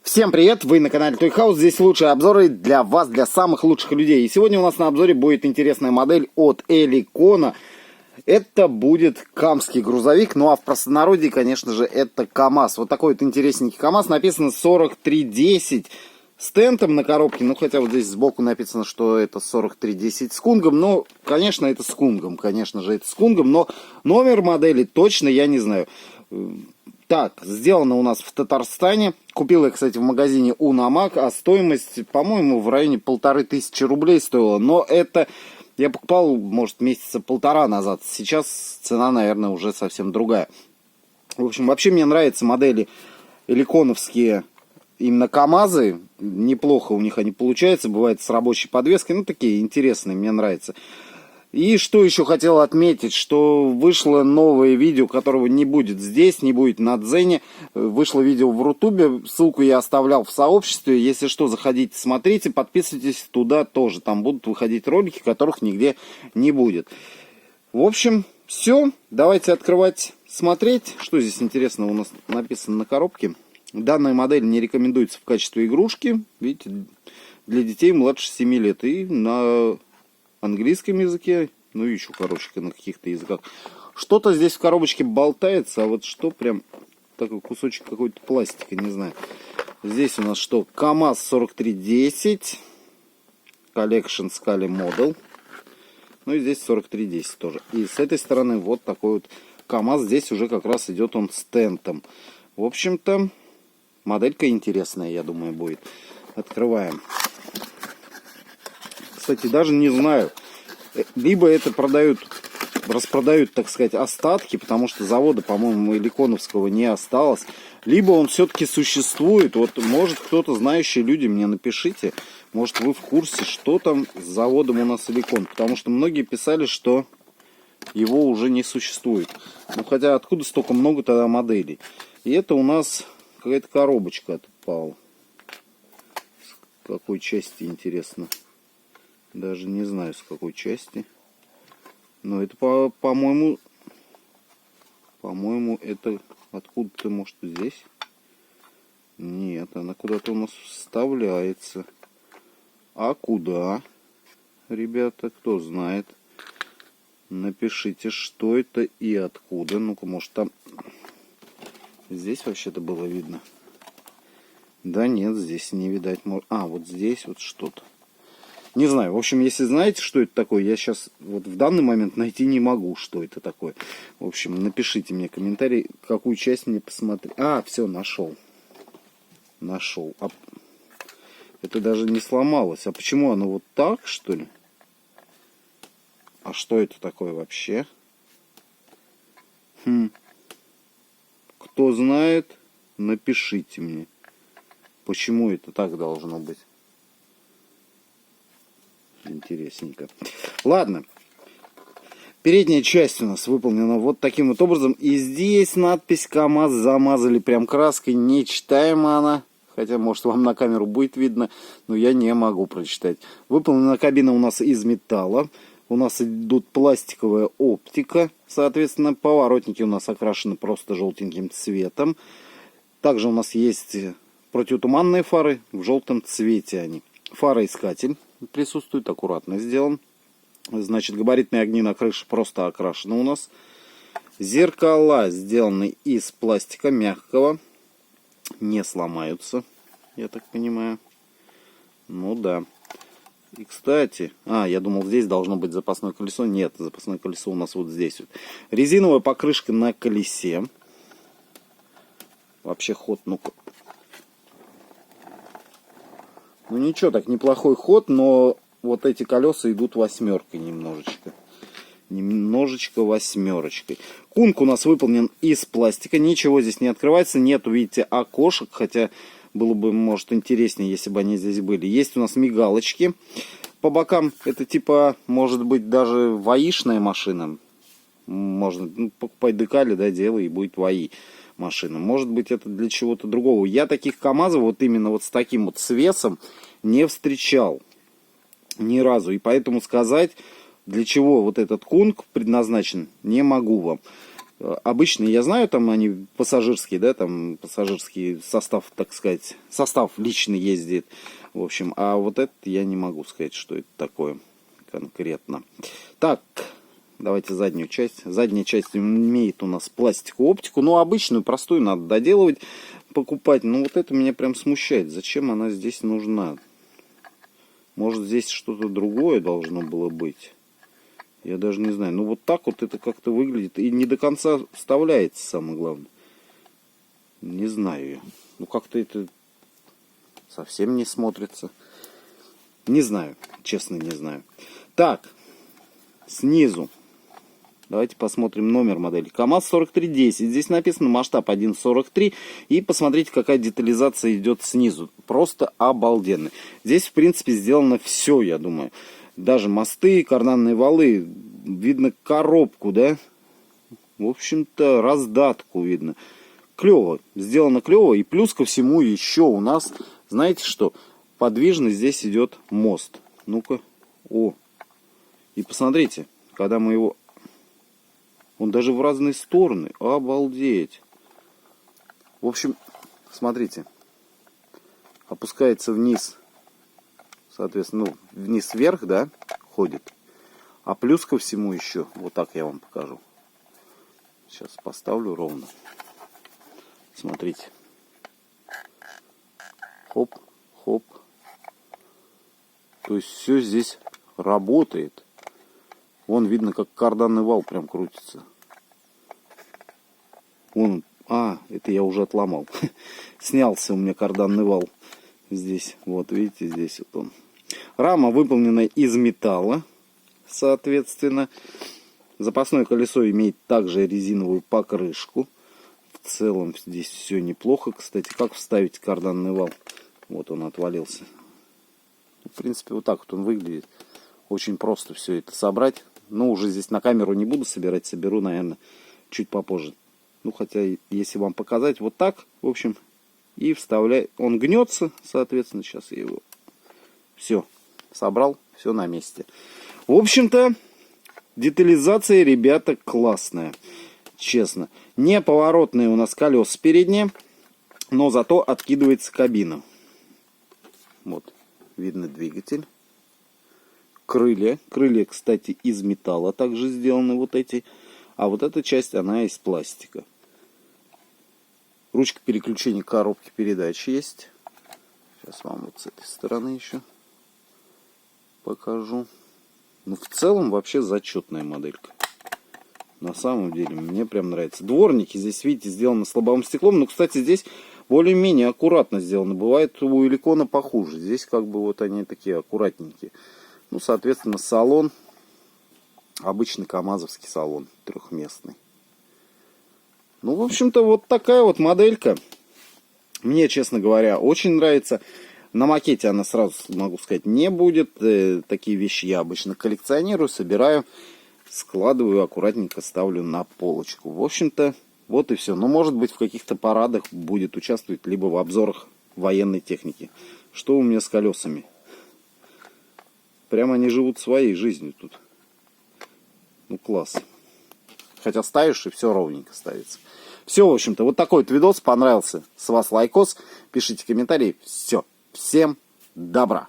Всем привет! Вы на канале Toy House. Здесь лучшие обзоры для вас, для самых лучших людей. И сегодня у нас на обзоре будет интересная модель от Эликона. Это будет камский грузовик, ну а в простонародье, конечно же, это КамАЗ. Вот такой вот интересненький КамАЗ. Написано 4310 с тентом на коробке. Ну, хотя вот здесь сбоку написано, что это 4310 с кунгом. Но, конечно, это с кунгом. Конечно же, это с кунгом. Но номер модели точно я не знаю. Так, сделано у нас в Татарстане. Купил я, кстати, в магазине Унамаг, а стоимость, по-моему, в районе 1500 рублей стоила. Но это я покупал, может, месяца полтора назад. Сейчас цена, наверное, уже совсем другая. В общем, вообще мне нравятся модели эликоновские, именно КамАЗы. Неплохо у них они получаются, бывает с рабочей подвеской. Ну, такие интересные, мне нравятся. И что еще хотел отметить, что вышло новое видео, которого не будет здесь, не будет на Дзене. Вышло видео в Рутубе, ссылку я оставлял в сообществе. Если что, заходите, смотрите, подписывайтесь туда тоже. Там будут выходить ролики, которых нигде не будет. В общем, все. Давайте открывать, смотреть. Что здесь интересного у нас написано на коробке. Данная модель не рекомендуется в качестве игрушки. Видите, для детей младше 7 лет. И на английском языке, ну и еще, короче, на каких-то языках. Что-то здесь в коробочке болтается, а вот что прям такой кусочек какой-то пластика, не знаю. Здесь у нас что? КамАЗ 4310, Collection Scali Model. Ну и здесь 4310 тоже. И с этой стороны вот такой вот КамАЗ. Здесь уже как раз идет он с тентом. В общем-то, моделька интересная, я думаю, будет. Открываем. Кстати, даже не знаю, либо это распродают, так сказать, остатки, потому что завода, по-моему, эликоновского не осталось, либо он все-таки существует. Вот, может, кто-то, знающие люди, мне напишите, может, вы в курсе, что там с заводом у нас Эликон, потому что многие писали, что его уже не существует. Ну, хотя откуда столько много тогда моделей? И это у нас какая-то коробочка отпала. С какой части, интересно? Даже не знаю, с какой части. Но это, по-моему, это откуда-то, может, здесь? Нет, она куда-то у нас вставляется. А куда? Ребята, кто знает, напишите, что это и откуда. Ну-ка, может, там... Здесь вообще-то было видно. Да нет, здесь не видать. А, вот здесь вот что-то. Не знаю, в общем, если знаете, что это такое, я сейчас вот в данный момент найти не могу, что это такое. В общем, напишите мне комментарий, какую часть мне посмотреть. А, все, нашел. Нашел. А это даже не сломалось. А почему оно вот так, что ли? А что это такое вообще? Кто знает, напишите мне, почему это так должно быть. Интересненько. Ладно. Передняя часть у нас выполнена вот таким вот образом. И здесь надпись КамАЗ замазали прям краской. Нечитаема она. Хотя, может, вам на камеру будет видно. Но я не могу прочитать. Выполнена кабина у нас из металла. У нас идут пластиковая оптика. Соответственно, поворотники у нас окрашены просто желтеньким цветом. Также у нас есть противотуманные фары. В желтом цвете они. Фароискатель присутствует, аккуратно сделан. Значит, габаритные огни на крыше просто окрашены у нас. Зеркала сделаны из пластика мягкого. Не сломаются, я так понимаю. Ну да. И, кстати, я думал, здесь должно быть запасное колесо. Нет, запасное колесо у нас вот здесь вот. Резиновая покрышка на колесе. Вообще ход, ну-ка. Ну ничего, так неплохой ход, но вот эти колеса идут восьмеркой немножечко. Немножечко восьмерочкой. Кунг у нас выполнен из пластика, ничего здесь не открывается. Нету, видите, окошек, хотя было бы, может, интереснее, если бы они здесь были. Есть у нас мигалочки по бокам. Это типа, может быть, даже ВАИшная машина. Можно покупать декали, да, делай, и будет ВАИ машина. Может быть, это для чего-то другого. Я таких КамАЗов вот именно вот с таким вот свесом не встречал ни разу. И поэтому сказать, для чего вот этот кунг предназначен, не могу вам. Обычные, я знаю, там они пассажирские, да, там пассажирский состав, так сказать, состав личный ездит. В общем, а вот это я не могу сказать, что это такое конкретно. Так, давайте заднюю часть. Задняя часть имеет у нас пластиковую оптику, ну, обычную, простую, надо доделывать, покупать. Но вот это меня прям смущает. Зачем она здесь нужна? Может, здесь что-то другое должно было быть? Я даже не знаю. Ну, вот так вот это как-то выглядит. И не до конца вставляется, самое главное. Не знаю я. Ну, как-то это совсем не смотрится. Не знаю. Честно, не знаю. Так. Снизу. Давайте посмотрим номер модели. КамАЗ-4310. Здесь написано масштаб 1.43. И посмотрите, какая детализация идет снизу. Просто обалденно. Здесь, в принципе, сделано все, я думаю. Даже мосты, карданные валы. Видно коробку, да? В общем-то, раздатку видно. Клево. Сделано клево. И плюс ко всему еще у нас, знаете что? Подвижно здесь идет мост. Ну-ка. О. И посмотрите, когда мы его... Он даже в разные стороны. Обалдеть. В общем, смотрите. Опускается вниз. Соответственно, ну, вниз-вверх, да, ходит. А плюс ко всему еще, вот так я вам покажу. Сейчас поставлю ровно. Смотрите. Хоп, хоп. То есть все здесь работает. Вон видно, как карданный вал прям крутится. Вон, это я уже отломал. Снялся у меня карданный вал. Здесь, вот видите, здесь вот он. Рама выполнена из металла, соответственно. Запасное колесо имеет также резиновую покрышку. В целом здесь все неплохо. Кстати, как вставить карданный вал? Вот он отвалился. В принципе, вот так вот он выглядит. Очень просто все это собрать. Но уже здесь на камеру не буду собирать. Соберу, наверное, чуть попозже. Ну, хотя, если вам показать, вот так, в общем, и вставляю. Он гнется, соответственно, сейчас я его... Все, собрал, все на месте. В общем-то, детализация, ребята, классная. Честно. Не поворотные у нас колеса передние, но зато откидывается кабина. Вот, видно двигатель. Крылья. Крылья, кстати, из металла также сделаны вот эти. А вот эта часть, она из пластика. Ручка переключения коробки передач есть. Сейчас вам вот с этой стороны еще покажу. Ну, в целом, вообще зачетная моделька. На самом деле, мне прям нравится. Дворники здесь, видите, сделаны с лобовым стеклом. Но, кстати, здесь более-менее аккуратно сделано. Бывает у Эликона похуже. Здесь как бы вот они такие аккуратненькие. Ну, соответственно, салон. Обычный камазовский салон. Трехместный. Ну, в общем-то, вот такая вот моделька. Мне, честно говоря, очень нравится. На макете она, сразу могу сказать, не будет. Такие вещи я обычно коллекционирую, собираю, складываю, аккуратненько ставлю на полочку. В общем-то, вот и все. Но, может быть, в каких-то парадах будет участвовать, либо в обзорах военной техники. Что у меня с колесами? Прямо они живут своей жизнью тут. Ну, класс. Хотя ставишь, и все ровненько ставится. Все, в общем-то, вот такой вот видос. Понравился. С вас лайкос. Пишите комментарии. Все. Всем добра.